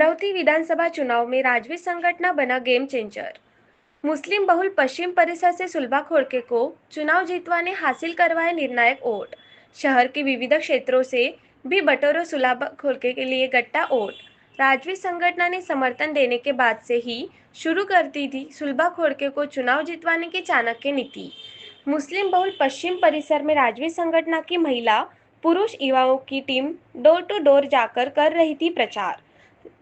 अमरावती विधानसभा चुनाव में राजवी संगठना बना गेम चेंजर। मुस्लिम बहुल पश्चिम परिसर से सुलभा खोड़के को चुनाव जीतवाने हासिल करवाए निर्णायक वोट। शहर के विविध क्षेत्रों से भी बटोरो सुलभा खोड़के के लिए गट्टा वोट। राजवी संगठना ने समर्थन देने के बाद से ही शुरू कर दी थी सुलभा खोड़के को चुनाव जितवाने की चाणक्य नीति। मुस्लिम बहुल पश्चिम परिसर में राजवी संगठना की महिला पुरुष युवाओं की टीम डोर टू डोर जाकर कर रही थी प्रचार।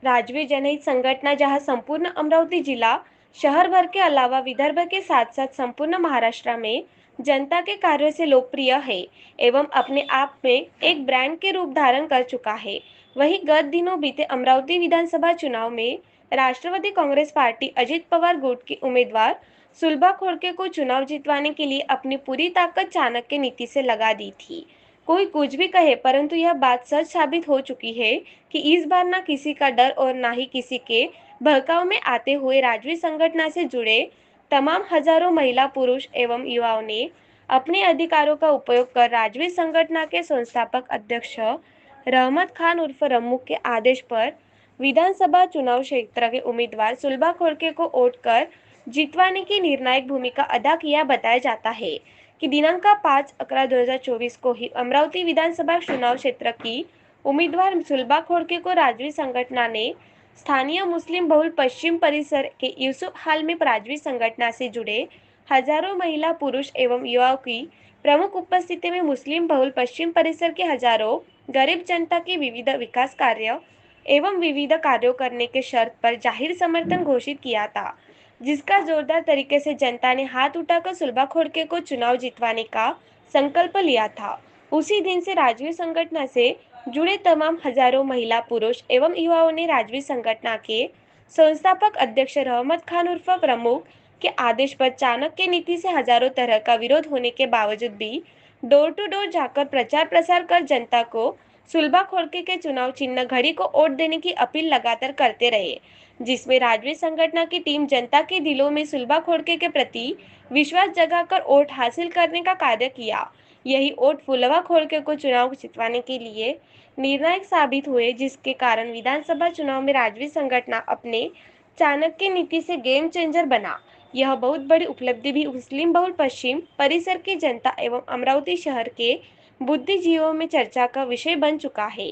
राजवी जनहित संगठना जहां संपूर्ण अमरावती जिला शहर भर के अलावा विदर्भ के साथ साथ संपूर्ण महाराष्ट्र में जनता के कार्यों से लोकप्रिय है एवं अपने आप में एक ब्रांड के रूप धारण कर चुका है, वहीं गत दिनों बीते अमरावती विधानसभा चुनाव में राष्ट्रवादी कांग्रेस पार्टी अजित पवार गुट की उम्मीदवार सुलभा खोड़के को चुनाव जितवाने के लिए अपनी पूरी ताकत चाणक्य नीति से लगा दी थी। कोई कुछ भी कहे, परंतु यह बात सच साबित हो चुकी है कि इस बार ना किसी का डर और ना ही किसी के बहकाव में आते हुए राजवी संगठना से जुड़े तमाम हजारों महिला पुरुष एवं युवाओं ने अपने अधिकारों का उपयोग कर राजवी संगठना के संस्थापक अध्यक्ष रहमत खान उर्फ रम्मू के आदेश पर विधानसभा चुनाव क्षेत्र के उम्मीदवार सुलभा खोड़के को वोट कर जितवाने की निर्णायक भूमिका अदा किया। बताया जाता है कि दिनांक 5/11/2024 को ही अमरावती विधानसभा चुनाव क्षेत्र की उम्मीदवार सुलभा खोड़के को राजवी संगठना ने स्थानीय मुस्लिम बहुल पश्चिम परिसर के यूसुफ हाल में राजवी संगठना से जुड़े हजारों महिला पुरुष एवं युवाओं की प्रमुख उपस्थिति में मुस्लिम बहुल पश्चिम परिसर के हजारों गरीब जनता के विविध विकास कार्य एवं विविध कार्यों करने के शर्त पर जाहिर समर्थन घोषित किया था, जिसका जोरदार तरीके से जनता ने हाथ उठाकर सुलभा खोड़के को चुनाव जितवाने का संकल्प लिया था। उसी दिन से राजवी संगठना से जुड़े तमाम हजारों महिला पुरुष एवं युवाओं ने राजवी संगठना के संस्थापक अध्यक्ष रहमत खान उर्फ प्रमुख के आदेश पर चाणक्य नीति से हजारों तरह का विरोध होने के बावजूद भी डोर टू डोर जाकर प्रचार प्रसार कर जनता को सुलभा खोड़के के चुनाव चिन्ह घड़ी को वोट देने की अपील लगातार करते रहे, जिसमें राजवी संगठना की टीम जनता के दिलों में सुलभा खोड़के के प्रति विश्वास जगाकर वोट हासिल करने का कार्य किया। यही वोट सुलभा खोड़के को चुनाव जितवाने के लिए निर्णायक साबित हुए, जिसके कारण विधानसभा चुनाव में राजवी संगठना अपने चाणक्य नीति से गेम चेंजर बना। यह बहुत बड़ी उपलब्धि भी मुस्लिम बहुल पश्चिम परिसर की जनता एवं अमरावती शहर के बुद्धिजीवियों में चर्चा का विषय बन चुका है।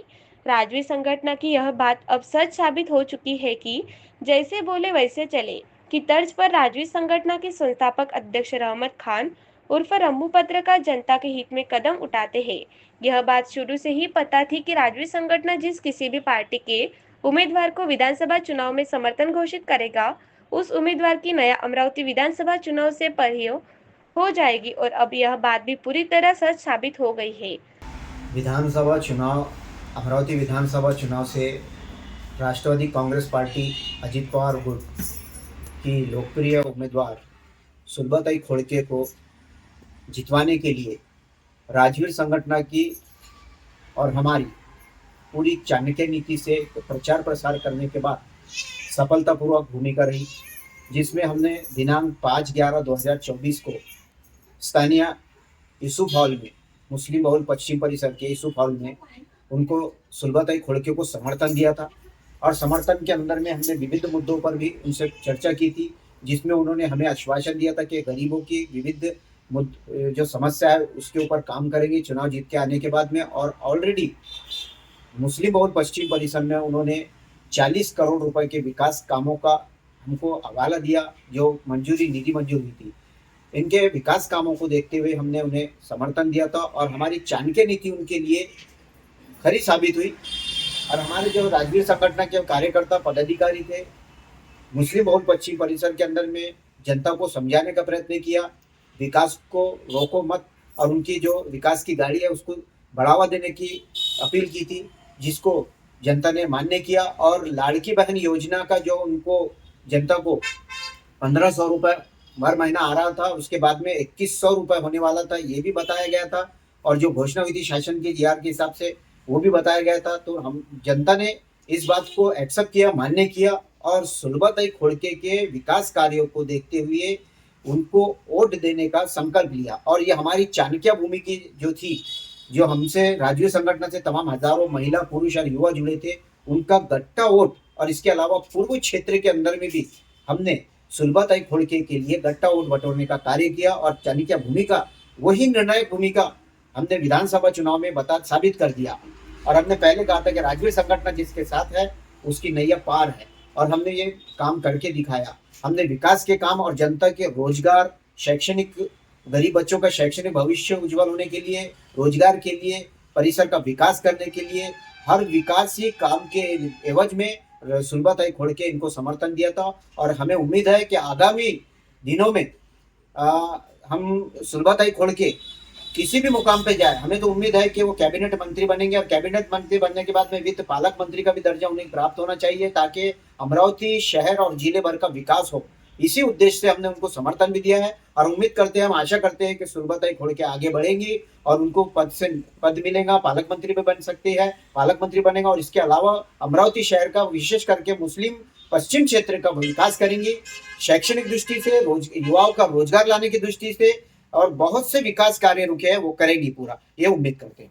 राजवी संगठना की यह बात अब सच साबित हो चुकी है कि जैसे बोले वैसे चले की तर्ज पर राजवी संगठना के संस्थापक अध्यक्ष रहमत खान उर्फ रम्मू पत्रकार जनता के हित में कदम उठाते हैं। यह बात शुरू से ही पता थी कि राजवी संगठना जिस किसी भी पार्टी के उम्मीदवार को विधानसभा चुनाव में समर्थन घोषित करेगा, उस उम्मीदवार की नया अमरावती विधानसभा चुनाव से परे हो जाएगी और अब यह बात भी पूरी तरह सच साबित हो गई है। विधानसभा चुनाव अमरावती विधानसभा चुनाव से राष्ट्रवादी कांग्रेस पार्टी अजित पवार गुट की लोकप्रिय उम्मीदवार सुलभाताई खोड़के को जितवाने के लिए राजवीर संगठना की और हमारी पूरी चाणक्य नीति से प्रचार प्रसार करने के बाद सफलतापूर्वक भूमिका रही, जिसमें हमने दिनांक 5/11/2024 को स्थानीय यूसुफ हॉल में मुस्लिम बहुल पश्चिम परिसर के यूसुफ हॉल में उनको सुलभाताई खोड़के को समर्थन दिया था। और समर्थन के अंदर में हमने विविध मुद्दों पर भी उनसे चर्चा की थी, जिसमें उन्होंने हमें आश्वासन दिया था कि गरीबों की विविध जो समस्या है उसके ऊपर काम करेंगे चुनाव जीत के आने के बाद में। और ऑलरेडी मुस्लिम बहुल पश्चिम परिसर में उन्होंने 40 करोड़ रुपए के विकास कामों का हमको हवाला दिया, जो निधि मंजूर हुई थी। इनके विकास कामों को देखते हुए हमने उन्हें समर्थन दिया था और हमारी चाणक्य नीति उनके लिए खरी साबित हुई। और हमारे जो राजवीर संगठन के कार्यकर्ता पदाधिकारी थे, मुस्लिम बहुल पश्चिम परिसर के अंदर में जनता को समझाने का प्रयत्न किया, विकास को रोको मत और उनकी जो विकास की गाड़ी है उसको बढ़ावा देने की अपील की थी, जिसको जनता ने मान्य किया। और लाड़की बहन योजना का जो उनको जनता को 1500 रुपये हर महीना आ रहा था, उसके बाद में 2100 रुपये होने वाला था, ये भी बताया गया था। और जो घोषणा हुई थी शासन के जीआर के हिसाब से, वो भी बताया गया था। तो हम जनता ने इस बात को एक्सेप्ट किया, मान्य किया और सुलभाताई खोड़के के विकास कार्यों को देखते हुए उनको वोट देने का संकल्प लिया। और ये हमारी चाणक्य भूमि की जो थी, जो हमसे राजवीर संगठन से तमाम हजारों महिला पुरुष और युवा जुड़े थे, उनका गट्टा वोट और इसके अलावा पूर्व क्षेत्र के अंदर में भी हमने सुलभाताई खोड़के के लिए गट्टा वोट बटोरने का कार्य किया और चाणक्य भूमिका, वही निर्णायक भूमिका हमने विधानसभा चुनाव में साबित कर दिया। और हमने पहले कहा था कि राजवी संगठन जिसके साथ है उसकी नैया पार है, और हमने ये काम करके दिखाया। हमने विकास के काम और जनता के रोजगार, शैक्षणिक, गरीब बच्चों का शैक्षणिक भविष्य उज्जवल होने के लिए, रोजगार के लिए, परिसर का विकास करने के लिए, हर विकासी काम के एवज में सुलभाताई खोड़के इनको समर्थन दिया था। और हमें उम्मीद है कि आगामी दिनों में हम सुलभाताई खोड़के किसी भी मुकाम पे जाए, हमें तो उम्मीद है कि वो कैबिनेट मंत्री बनेंगे, और कैबिनेट मंत्री बनने के बाद में वित्त पालक मंत्री का भी दर्जा उन्हें प्राप्त होना चाहिए, ताकि अमरावती शहर और जिले भर का विकास हो। इसी उद्देश्य से हमने उनको समर्थन भी दिया है, और उम्मीद करते हैं, हम आशा करते हैं कि सुलभाताई खोड़के आगे बढ़ेंगी और उनको पद मिलेगा, पालक मंत्री भी बन सकती है, पालक मंत्री बनेगा। और इसके अलावा अमरावती शहर का, विशेष करके मुस्लिम पश्चिम क्षेत्र का विकास करेंगी, शैक्षणिक दृष्टि से, युवाओं का रोजगार लाने की दृष्टि से, और बहुत से विकास कार्य रुके हैं वो करेंगी पूरा, ये उम्मीद करते हैं।